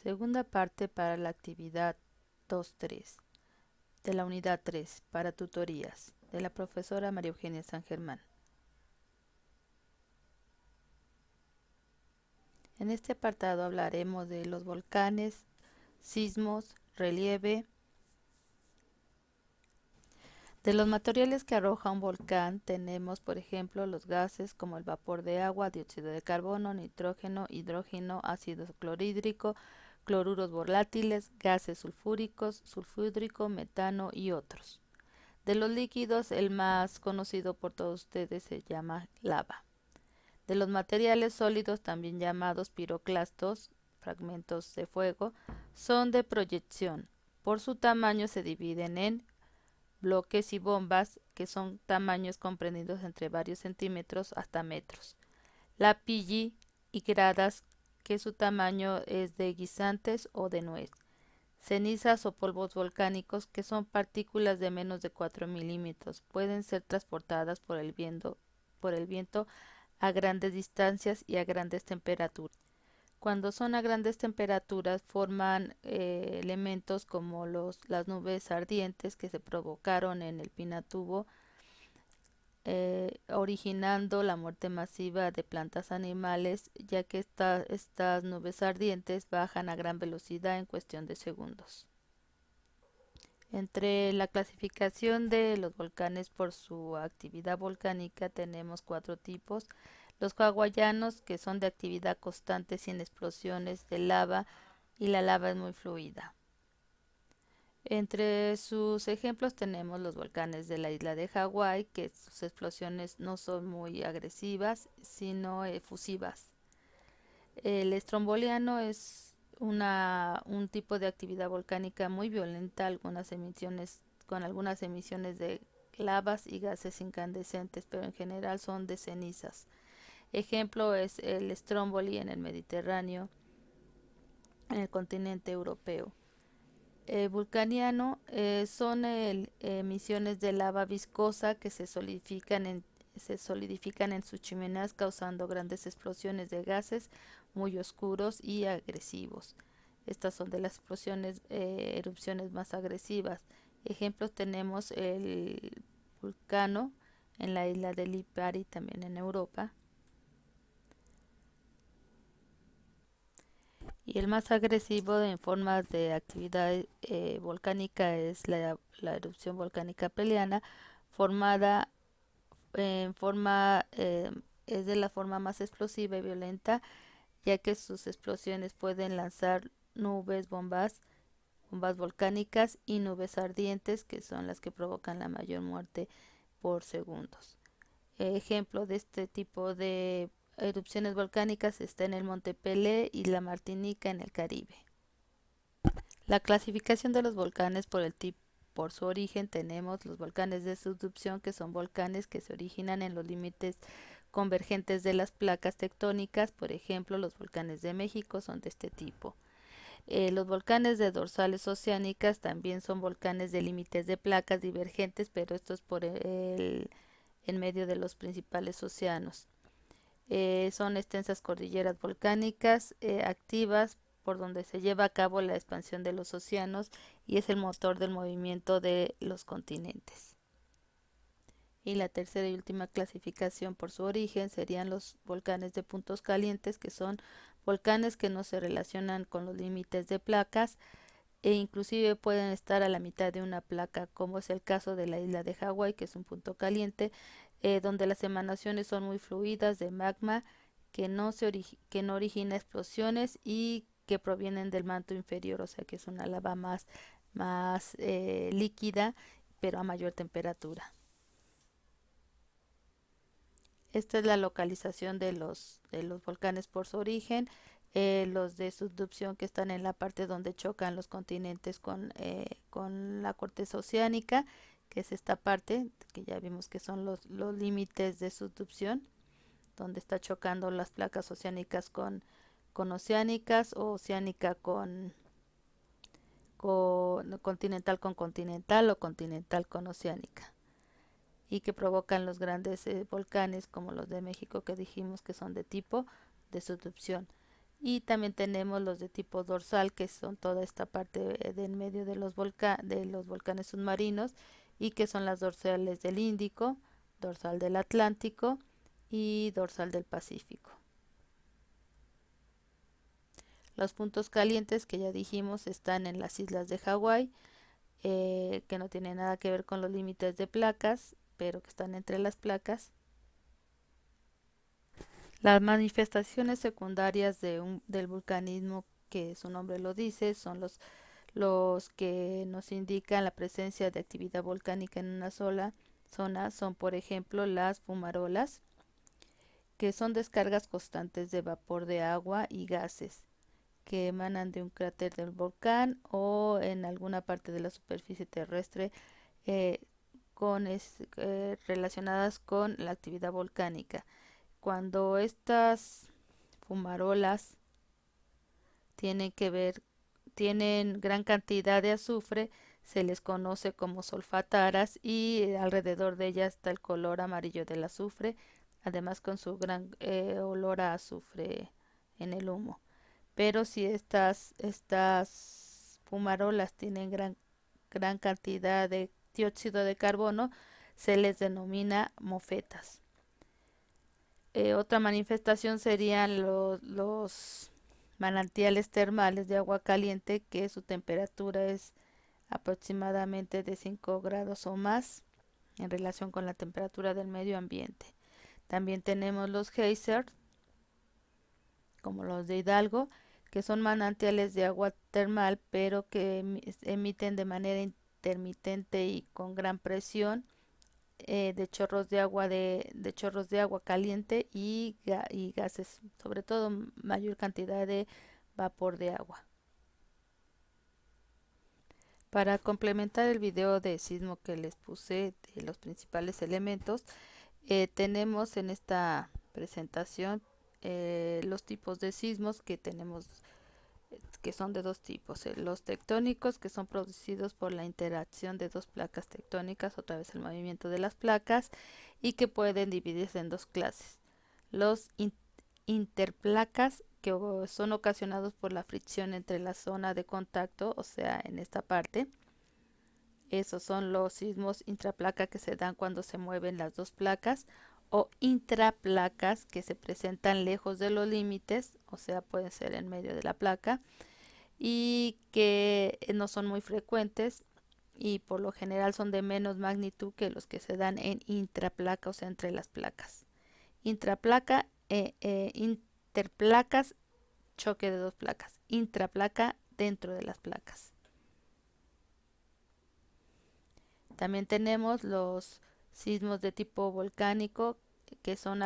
Segunda parte para la actividad 2.3 de la unidad 3 para tutorías de la profesora María Eugenia San Germán. En este apartado hablaremos de los volcanes, sismos, relieve. De los materiales que arroja un volcán tenemos, por ejemplo, los gases como el vapor de agua, dióxido de carbono, nitrógeno, hidrógeno, ácido clorhídrico, cloruros volátiles, gases sulfúricos, sulfúdrico, metano y otros. De los líquidos, el más conocido por todos ustedes se llama lava. De los materiales sólidos, también llamados piroclastos, fragmentos de fuego, son de proyección. Por su tamaño se dividen en bloques y bombas, que son tamaños comprendidos entre varios centímetros hasta metros. Lapilli y gradas, que su tamaño es de guisantes o de nuez. Cenizas o polvos volcánicos, que son partículas de menos de 4 milímetros, pueden ser transportadas por el viento a grandes distancias y a grandes temperaturas. Cuando son a grandes temperaturas forman elementos como las nubes ardientes que se provocaron en el Pinatubo, originando la muerte masiva de plantas animales, ya que estas nubes ardientes bajan a gran velocidad en cuestión de segundos. Entre la clasificación de los volcanes por su actividad volcánica tenemos 4 tipos. Los hawaianos, que son de actividad constante sin explosiones de lava, y la lava es muy fluida. Entre sus ejemplos tenemos los volcanes de la isla de Hawái, que sus explosiones no son muy agresivas, sino efusivas. El estromboliano es un tipo de actividad volcánica muy violenta, con algunas emisiones de lavas y gases incandescentes, pero en general son de cenizas. Ejemplo es el Stromboli en el Mediterráneo, en el continente europeo. Vulcaniano son emisiones de lava viscosa que se solidifican en sus chimeneas, causando grandes explosiones de gases muy oscuros y agresivos. Estas son de las erupciones más agresivas. Ejemplos tenemos el Vulcano en la isla de Lipari, también en Europa. Y el más agresivo en forma de actividad volcánica es la erupción volcánica peliana, formada en forma es de la forma más explosiva y violenta, ya que sus explosiones pueden lanzar bombas volcánicas y nubes ardientes, que son las que provocan la mayor muerte por segundos. Ejemplo de este tipo de erupciones volcánicas está en el Monte Pelé y la Martinica en el Caribe. La clasificación de los volcanes por su origen tenemos los volcanes de subducción, que son volcanes que se originan en los límites convergentes de las placas tectónicas. Por ejemplo, los volcanes de México son de este tipo. Los volcanes de dorsales oceánicas también son volcanes de límites de placas divergentes, pero esto es en medio de los principales océanos. Son extensas cordilleras volcánicas activas por donde se lleva a cabo la expansión de los océanos y es el motor del movimiento de los continentes. Y la tercera y última clasificación por su origen serían los volcanes de puntos calientes, que son volcanes que no se relacionan con los límites de placas e inclusive pueden estar a la mitad de una placa, como es el caso de la isla de Hawái, que es un punto caliente, donde las emanaciones son muy fluidas de magma que no origina explosiones y que provienen del manto inferior, o sea que es una lava más líquida, pero a mayor temperatura. Esta es la localización de los volcanes por su origen. Los de subducción, que están en la parte donde chocan los continentes con la corteza oceánica, que es esta parte que ya vimos que son los límites de subducción, donde está chocando las placas oceánicas con oceánicas, o oceánica con continental con continental, o continental con oceánica, y que provocan los grandes volcanes como los de México, que dijimos que son de tipo de subducción. Y también tenemos los de tipo dorsal, que son toda esta parte de en medio de de los volcanes submarinos, y que son las dorsales del Índico, dorsal del Atlántico y dorsal del Pacífico. Los puntos calientes que ya dijimos están en las islas de Hawái, que no tienen nada que ver con los límites de placas, pero que están entre las placas. Las manifestaciones secundarias del vulcanismo, que su nombre lo dice, son los que nos indican la presencia de actividad volcánica en una sola zona. Son, por ejemplo, las fumarolas, que son descargas constantes de vapor de agua y gases que emanan de un cráter del volcán o en alguna parte de la superficie terrestre, eh, relacionadas con la actividad volcánica. Cuando estas fumarolas tienen que ver, tienen gran cantidad de azufre, se les conoce como solfataras, y alrededor de ellas está el color amarillo del azufre, además con su gran olor a azufre en el humo. Pero si estas fumarolas tienen gran cantidad de dióxido de carbono, se les denomina mofetas. Otra manifestación serían los manantiales termales de agua caliente, que su temperatura es aproximadamente de 5 grados o más en relación con la temperatura del medio ambiente. También tenemos los geysers, como los de Hidalgo, que son manantiales de agua termal, pero que emiten de manera intermitente y con gran presión, de chorros de agua caliente y gases, sobre todo mayor cantidad de vapor de agua. Para complementar el video de sismo que les puse de los principales elementos, tenemos en esta presentación los tipos de sismos que tenemos, que son de dos tipos: los tectónicos, que son producidos por la interacción de dos placas tectónicas, otra vez el movimiento de las placas, y que pueden dividirse en dos clases: los interplacas, que son ocasionados por la fricción entre la zona de contacto, o sea, en esta parte. Esos son los sismos intraplaca, que se dan cuando se mueven las dos placas, o intraplacas, que se presentan lejos de los límites, o sea, pueden ser en medio de la placa, y que no son muy frecuentes, y por lo general son de menos magnitud que los que se dan en intraplaca, o sea, entre las placas. Intraplaca, interplacas, choque de dos placas. Intraplaca, dentro de las placas. También tenemos los sismos de tipo volcánico, que son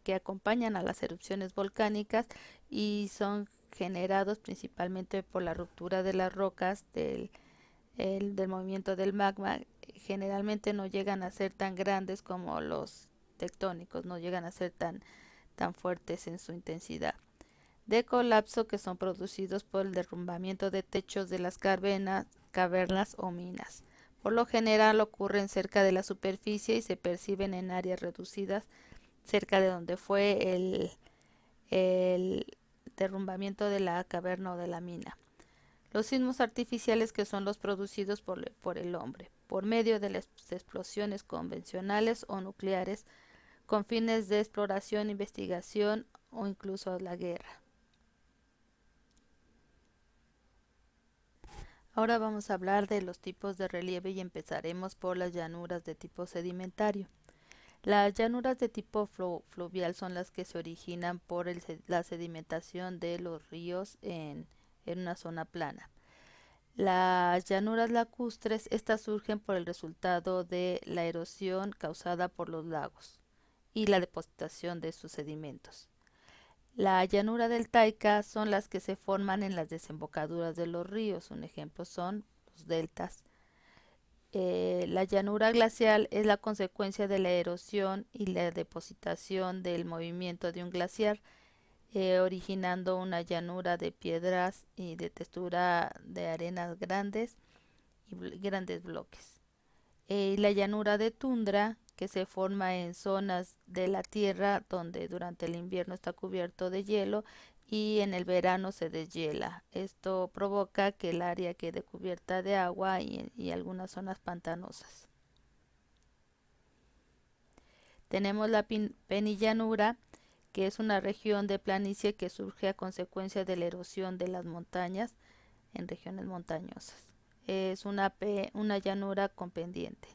que acompañan a las erupciones volcánicas y son generados principalmente por la ruptura de las rocas del movimiento del magma. Generalmente no llegan a ser tan grandes como los tectónicos, no llegan a ser tan fuertes en su intensidad. De colapso, que son producidos por el derrumbamiento de techos de las cavernas o minas. Por lo general ocurren cerca de la superficie y se perciben en áreas reducidas cerca de donde fue el derrumbamiento de la caverna o de la mina. Los sismos artificiales, que son los producidos por el hombre, por medio de las explosiones convencionales o nucleares, con fines de exploración, investigación o incluso la guerra. Ahora vamos a hablar de los tipos de relieve y empezaremos por las llanuras de tipo sedimentario. Las llanuras de tipo fluvial son las que se originan por la sedimentación de los ríos en una zona plana. Las llanuras lacustres, estas surgen por el resultado de la erosión causada por los lagos y la depositación de sus sedimentos. La llanura deltaica son las que se forman en las desembocaduras de los ríos. Un ejemplo son los deltas. La llanura glacial es la consecuencia de la erosión y la depositación del movimiento de un glaciar, originando una llanura de piedras y de textura de arenas grandes y grandes bloques. La llanura de tundra, que se forma en zonas de la tierra donde durante el invierno está cubierto de hielo y en el verano se deshiela. Esto provoca que el área quede cubierta de agua y algunas zonas pantanosas. Tenemos la penillanura, que es una región de planicie que surge a consecuencia de la erosión de las montañas en regiones montañosas. Es una llanura con pendiente.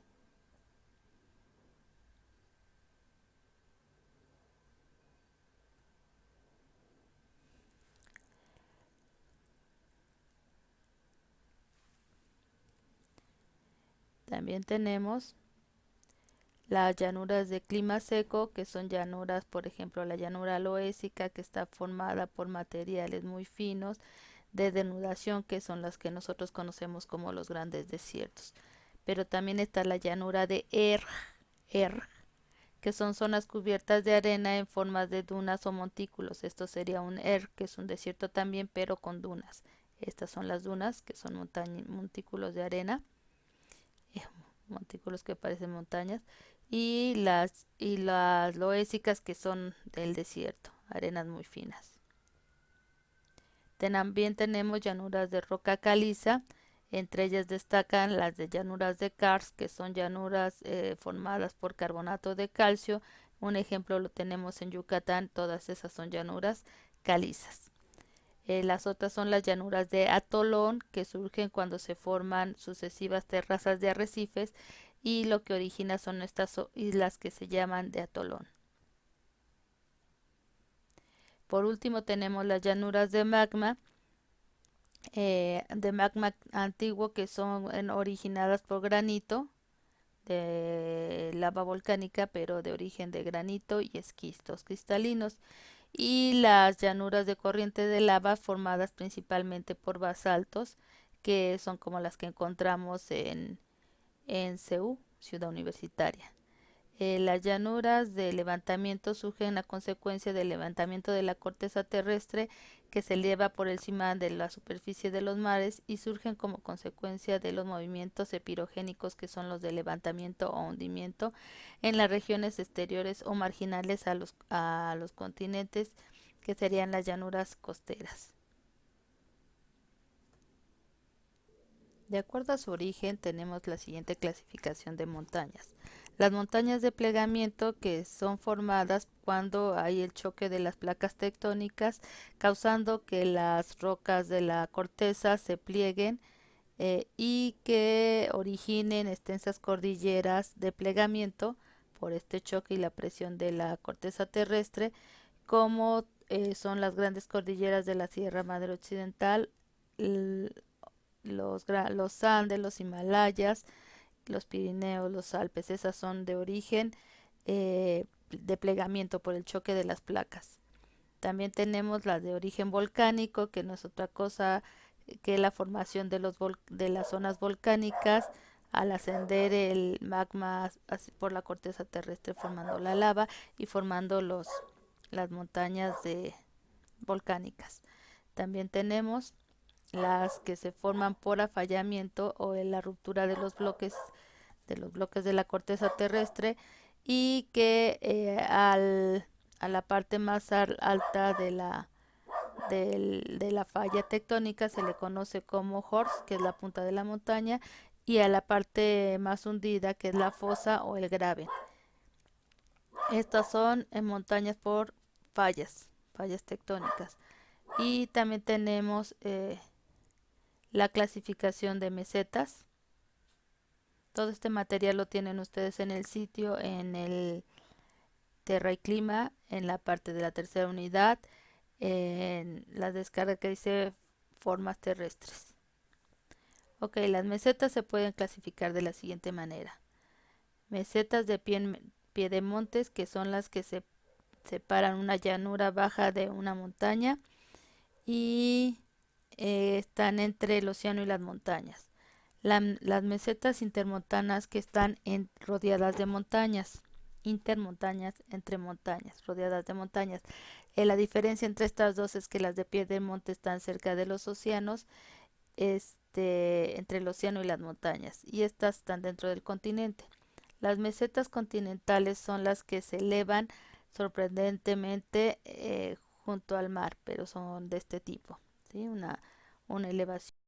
También tenemos las llanuras de clima seco, que son llanuras, por ejemplo, la llanura loésica, que está formada por materiales muy finos de denudación, que son las que nosotros conocemos como los grandes desiertos. Pero también está la llanura de Erg, que son zonas cubiertas de arena en formas de dunas o montículos. Esto sería un Erg, que es un desierto también, pero con dunas. Estas son las dunas, que son montículos de arena, eh, montículos que parecen montañas, y las loésicas, que son del desierto, arenas muy finas. También tenemos llanuras de roca caliza, entre ellas destacan las de llanuras de karst, que son llanuras formadas por carbonato de calcio. Un ejemplo lo tenemos en Yucatán, todas esas son llanuras calizas. Las otras son las llanuras de atolón, que surgen cuando se forman sucesivas terrazas de arrecifes y lo que origina son estas islas que se llaman de atolón. Por último tenemos las llanuras de magma antiguo, que son originadas por granito de lava volcánica, pero de origen de granito y esquistos cristalinos, y las llanuras de corriente de lava formadas principalmente por basaltos, que son como las que encontramos en CEU, Ciudad Universitaria. Las llanuras de levantamiento surgen a consecuencia del levantamiento de la corteza terrestre, que se eleva por encima de la superficie de los mares, y surgen como consecuencia de los movimientos epirogénicos, que son los de levantamiento o hundimiento en las regiones exteriores o marginales a los continentes, que serían las llanuras costeras. De acuerdo a su origen, tenemos la siguiente clasificación de montañas. Las montañas de plegamiento, que son formadas cuando hay el choque de las placas tectónicas, causando que las rocas de la corteza se plieguen y que originen extensas cordilleras de plegamiento por este choque y la presión de la corteza terrestre, como son las grandes cordilleras de la Sierra Madre Occidental, los Andes, los Himalayas, los Pirineos, los Alpes. Esas son de origen de plegamiento por el choque de las placas. También tenemos las de origen volcánico, que no es otra cosa que la formación de las zonas volcánicas al ascender el magma por la corteza terrestre, formando la lava y formando las montañas volcánicas. También tenemos las que se forman por afallamiento o en la ruptura de los bloques de la corteza terrestre, y que a la parte más alta de la falla tectónica se le conoce como horst, que es la punta de la montaña, y a la parte más hundida, que es la fosa o el graben. Estas son montañas por fallas tectónicas. Y también tenemos la clasificación de mesetas. Todo este material lo tienen ustedes en el sitio, en el Terra y Clima, en la parte de la tercera unidad, en la descarga que dice formas terrestres. Ok, las mesetas se pueden clasificar de la siguiente manera. Mesetas de piedemontes, que son las que separan una llanura baja de una montaña y están entre el océano y las montañas. Las mesetas intermontanas, que están rodeadas de montañas, intermontañas, entre montañas, rodeadas de montañas. La diferencia entre estas dos es que las de piedemonte están cerca de los océanos, entre el océano y las montañas, y estas están dentro del continente. Las mesetas continentales son las que se elevan sorprendentemente junto al mar, pero son de este tipo, ¿sí? Una elevación